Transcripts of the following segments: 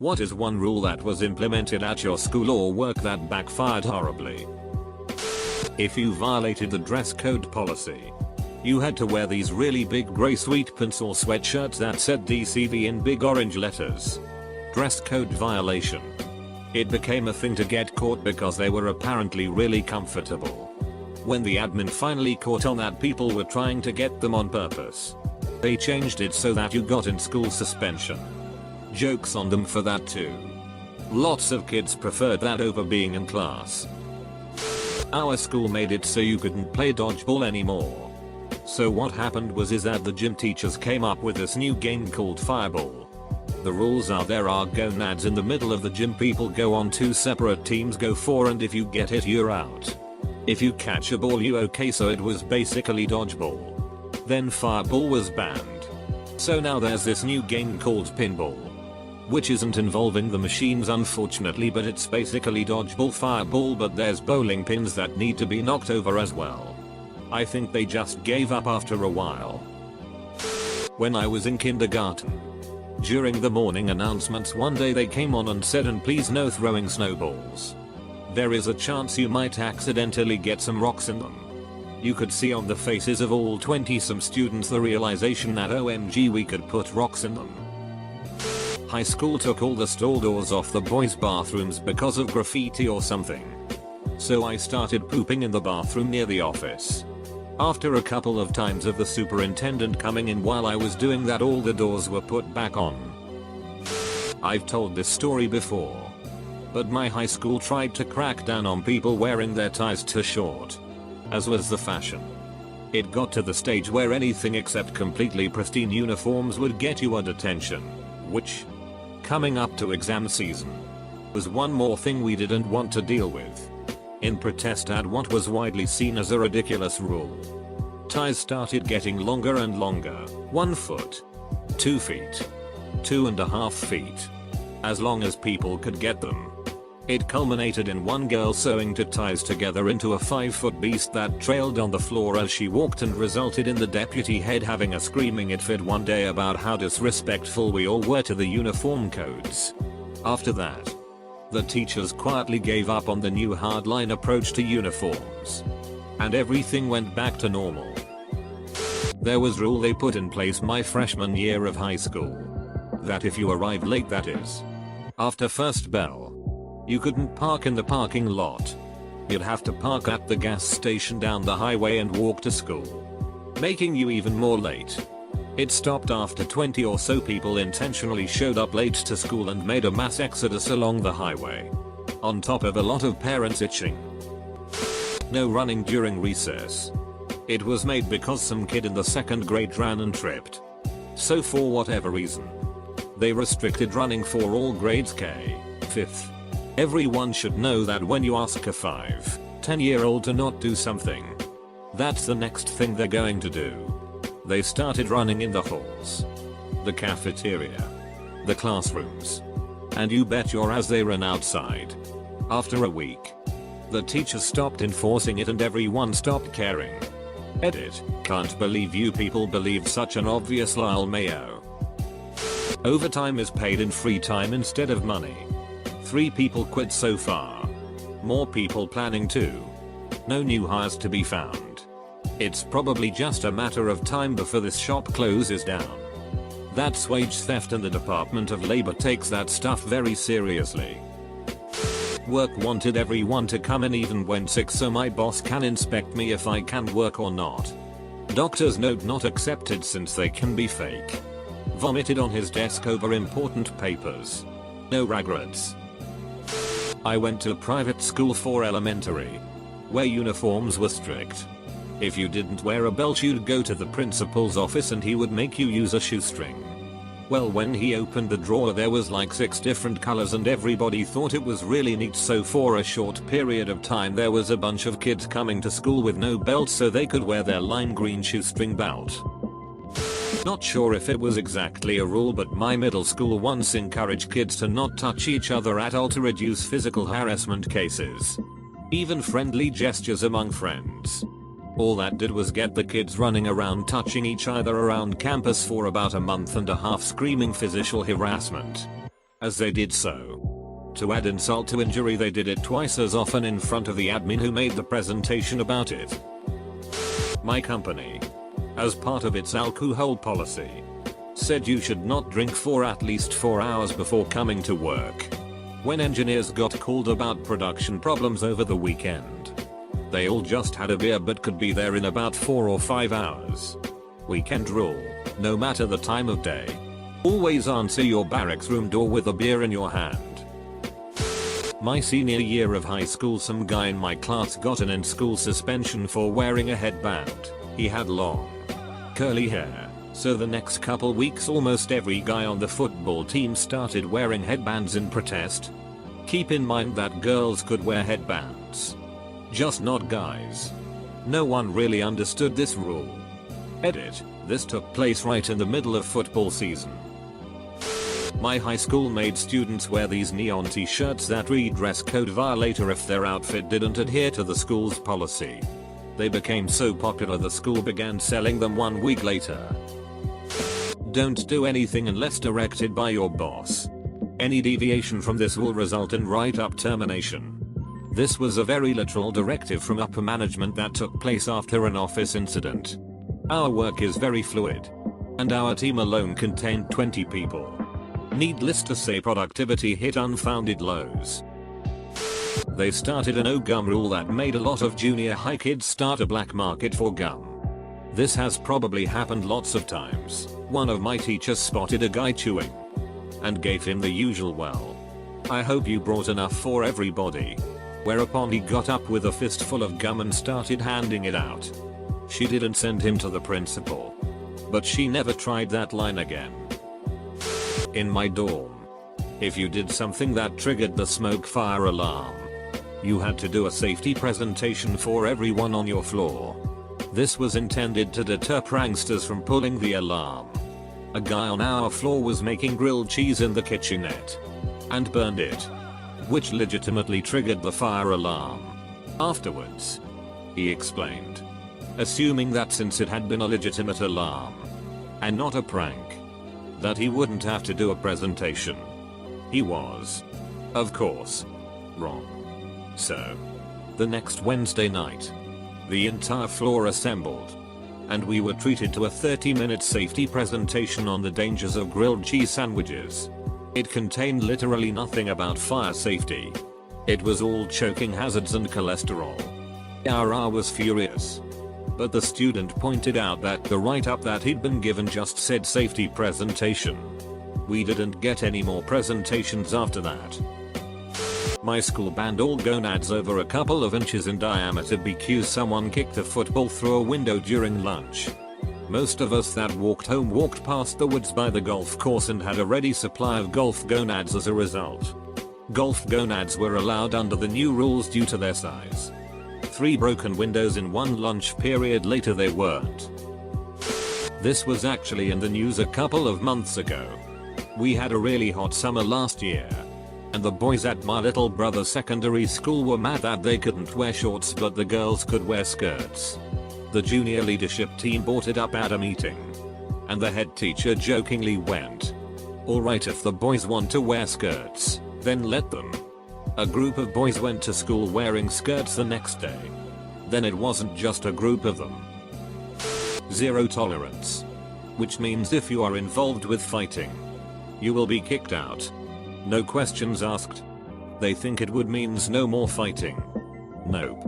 What is one rule that was implemented at your school or work that backfired horribly? If you violated the dress code policy, you had to wear these really big grey sweat pants or sweatshirts that said DCV in big orange letters. Dress code violation. It became a thing to get caught because they were apparently really comfortable. When the admin finally caught on that people were trying to get them on purpose, they changed it so that you got in school suspension. Jokes on them for that too. Lots of kids preferred that over being in class. Our school made it so you couldn't play dodgeball anymore. So what happened was that the gym teachers came up with this new game called Fireball. The rules are there are gonads in the middle of the gym, people go on 2 separate teams, go 4, and if you get it you're out. If you catch a ball you okay, so it was basically dodgeball. Then Fireball was banned. So now there's this new game called Pinball, which isn't involving the machines unfortunately, but it's basically dodgeball Fireball, but there's bowling pins that need to be knocked over as well. I think they just gave up after a while. When I was in kindergarten, during the morning announcements one day they came on and said, and please no throwing snowballs. There is a chance you might accidentally get some rocks in them. You could see on the faces of all 20-some students the realization that OMG we could put rocks in them. High school took all the stall doors off the boys' bathrooms because of graffiti or something. So I started pooping in the bathroom near the office. After a couple of times of the superintendent coming in while I was doing that, all the doors were put back on. I've told this story before, but my high school tried to crack down on people wearing their ties too short, as was the fashion. It got to the stage where anything except completely pristine uniforms would get you a detention, which, coming up to exam season, was one more thing we didn't want to deal with. In protest at what was widely seen as a ridiculous rule, ties started getting longer and longer, 1 foot, 2 feet, 2.5 feet, as long as people could get them. It culminated in one girl sewing 2 ties together into a 5-foot beast that trailed on the floor as she walked, and resulted in the deputy head having a screaming fit one day about how disrespectful we all were to the uniform codes. After that, the teachers quietly gave up on the new hardline approach to uniforms, and everything went back to normal. There was a rule they put in place my freshman year of high school, that if you arrived late, that is, after first bell, you couldn't park in the parking lot. You'd have to park at the gas station down the highway and walk to school, making you even more late. It stopped after 20 or so people intentionally showed up late to school and made a mass exodus along the highway, on top of a lot of parents itching. No running during recess. It was made because some kid in the 2nd grade ran and tripped. So for whatever reason, they restricted running for all grades K, 5th. Everyone should know that when you ask a 5-10-year-old to not do something, that's the next thing they're going to do. They started running in the halls, the cafeteria, the classrooms, and you bet your ass they ran outside. After a week, the teachers stopped enforcing it and everyone stopped caring. Edit, can't believe you people believed such an obvious lol mayo. Overtime is paid in free time instead of money. 3 people quit so far. More people planning to. No new hires to be found. It's probably just a matter of time before this shop closes down. That's wage theft, and the Department of Labor takes that stuff very seriously. Work wanted everyone to come in even when sick so my boss can inspect me if I can work or not. Doctor's note not accepted since they can be fake. Vomited on his desk over important papers. No regrets. I went to private school for elementary, where uniforms were strict. If you didn't wear a belt you'd go to the principal's office and he would make you use a shoestring. Well, when he opened the drawer there was like 6 different colors and everybody thought it was really neat, so for a short period of time there was a bunch of kids coming to school with no belts so they could wear their lime green shoestring belt. Not sure if it was exactly a rule, but my middle school once encouraged kids to not touch each other at all to reduce physical harassment cases. Even friendly gestures among friends. All that did was get the kids running around touching each other around campus for about a month and a half, screaming physical harassment. as they did so. To add insult to injury, they did it twice as often in front of the admin who made the presentation about it. My company, as part of its alcohol policy, said you should not drink for at least 4 hours before coming to work. When engineers got called about production problems over the weekend, they all just had a beer but could be there in about 4 or 5 hours. Weekend rule, no matter the time of day. Always answer your barracks room door with a beer in your hand. My senior year of high school, some guy in my class got an in-school suspension for wearing a headband. He had long, curly hair, so the next couple weeks almost every guy on the football team started wearing headbands in protest. Keep in mind that girls could wear headbands, just not guys. No one really understood this rule. Edit. This took place right in the middle of football season. My high school made students wear these neon t-shirts that read dress code violator if their outfit didn't adhere to the school's policy. They became so popular the school began selling them 1 week later. Don't do anything unless directed by your boss. Any deviation from this will result in write-up termination. This was a very literal directive from upper management that took place after an office incident. Our work is very fluid, and our team alone contained 20 people. Needless to say, productivity hit unfounded lows. They started a no gum rule that made a lot of junior high kids start a black market for gum. This has probably happened lots of times. One of my teachers spotted a guy chewing and gave him the usual "well, I hope you brought enough for everybody," whereupon he got up with a fistful of gum and started handing it out. She didn't send him to the principal, but she never tried that line again. In my dorm, if you did something that triggered the smoke fire alarm, you had to do a safety presentation for everyone on your floor. This was intended to deter pranksters from pulling the alarm. A guy on our floor was making grilled cheese in the kitchenette and burned it, which legitimately triggered the fire alarm. Afterwards, he explained, assuming that since it had been a legitimate alarm and not a prank, that he wouldn't have to do a presentation. He was, of course, wrong. So, the next Wednesday night, the entire floor assembled, and we were treated to a 30-minute safety presentation on the dangers of grilled cheese sandwiches. It contained literally nothing about fire safety. It was all choking hazards and cholesterol. RR was furious, but the student pointed out that the write-up that he'd been given just said safety presentation. We didn't get any more presentations after that. My school banned all gonads over a couple of inches in diameter because someone kicked a football through a window during lunch. Most of us that walked home walked past the woods by the golf course and had a ready supply of golf gonads as a result. Golf gonads were allowed under the new rules due to their size. 3 broken windows in one lunch period later they weren't. This was actually in the news a couple of months ago. We had a really hot summer last year, and the boys at my little brother's secondary school were mad that they couldn't wear shorts but the girls could wear skirts. The junior leadership team brought it up at a meeting, and the head teacher jokingly went, "Alright, if the boys want to wear skirts, then let them." A group of boys went to school wearing skirts the next day. Then it wasn't just a group of them. Zero tolerance, which means if you are involved with fighting, you will be kicked out. No questions asked. They think it would means no more fighting. Nope.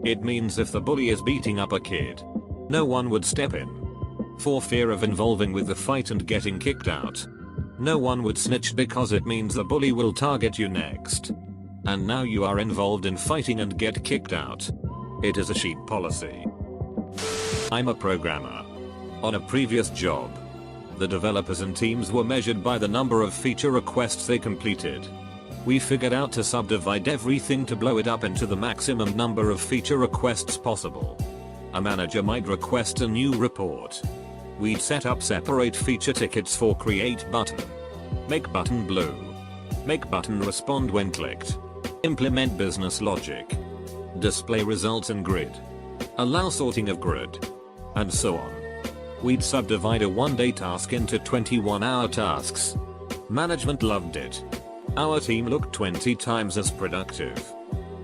It means if the bully is beating up a kid, no one would step in, for fear of involving with the fight and getting kicked out. No one would snitch because it means the bully will target you next. And now you are involved in fighting and get kicked out. It is a sheep policy. I'm a programmer. On a previous job, the developers and teams were measured by the number of feature requests they completed. We figured out to subdivide everything to blow it up into the maximum number of feature requests possible. A manager might request a new report. We'd set up separate feature tickets for create button, make button blue, make button respond when clicked, implement business logic, display results in grid, allow sorting of grid, and so on. We'd subdivide a one-day task into 21-hour tasks. Management loved it. Our team looked 20 times as productive,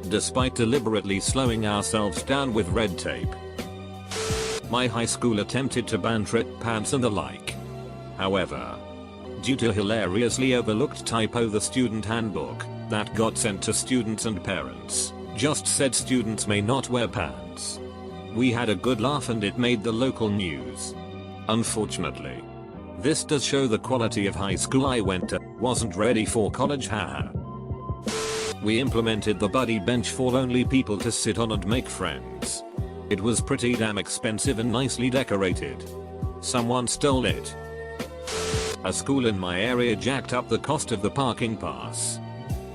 despite deliberately slowing ourselves down with red tape. My high school attempted to ban trip pants and the like. However, due to hilariously overlooked typo, the student handbook that got sent to students and parents just said students may not wear pants. We had a good laugh and it made the local news. Unfortunately, this does show the quality of high school I went to. Wasn't ready for college, haha. We implemented the buddy bench for lonely people to sit on and make friends. It was pretty damn expensive and nicely decorated. Someone stole it. A school in my area jacked up the cost of the parking pass.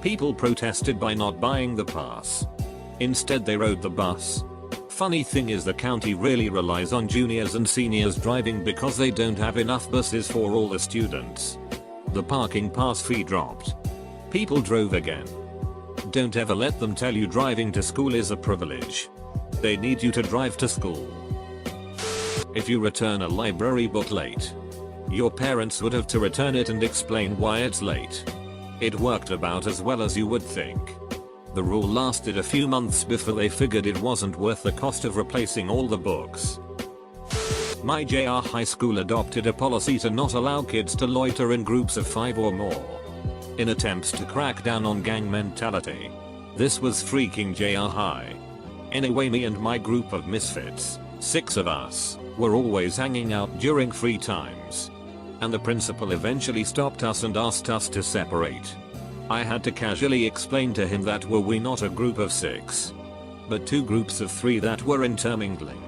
People protested by not buying the pass. Instead they rode the bus. Funny thing is, the county really relies on juniors and seniors driving because they don't have enough buses for all the students. The parking pass fee dropped. People drove again. Don't ever let them tell you driving to school is a privilege. They need you to drive to school. If you return a library book late, your parents would have to return it and explain why it's late. It worked about as well as you would think. The rule lasted a few months before they figured it wasn't worth the cost of replacing all the books. My JR high school adopted a policy to not allow kids to loiter in groups of 5 or more, in attempts to crack down on gang mentality. This was freaking JR high. Anyway, me and my group of misfits, 6 of us, were always hanging out during free times. And the principal eventually stopped us and asked us to separate. I had to casually explain to him that we not a group of 6, but 2 groups of 3 that were intermingling.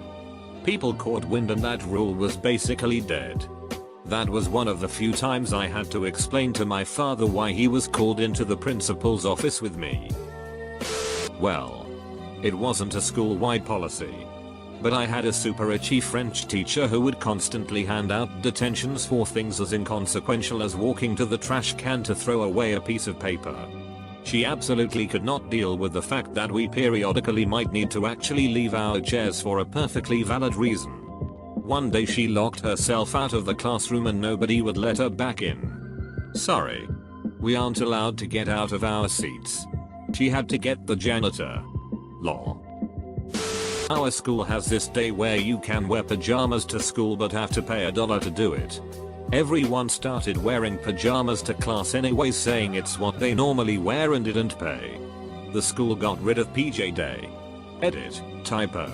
People caught wind and that rule was basically dead. That was one of the few times I had to explain to my father why he was called into the principal's office with me. Well, it wasn't a school-wide policy, but I had a super itchy French teacher who would constantly hand out detentions for things as inconsequential as walking to the trash can to throw away a piece of paper. She absolutely could not deal with the fact that we periodically might need to actually leave our chairs for a perfectly valid reason. One day she locked herself out of the classroom and nobody would let her back in. Sorry, we aren't allowed to get out of our seats. She had to get the janitor. Lol. Our school has this day where you can wear pajamas to school but have to pay $1 to do it. Everyone started wearing pajamas to class anyway, saying it's what they normally wear and didn't pay. The school got rid of PJ Day. Edit, typo.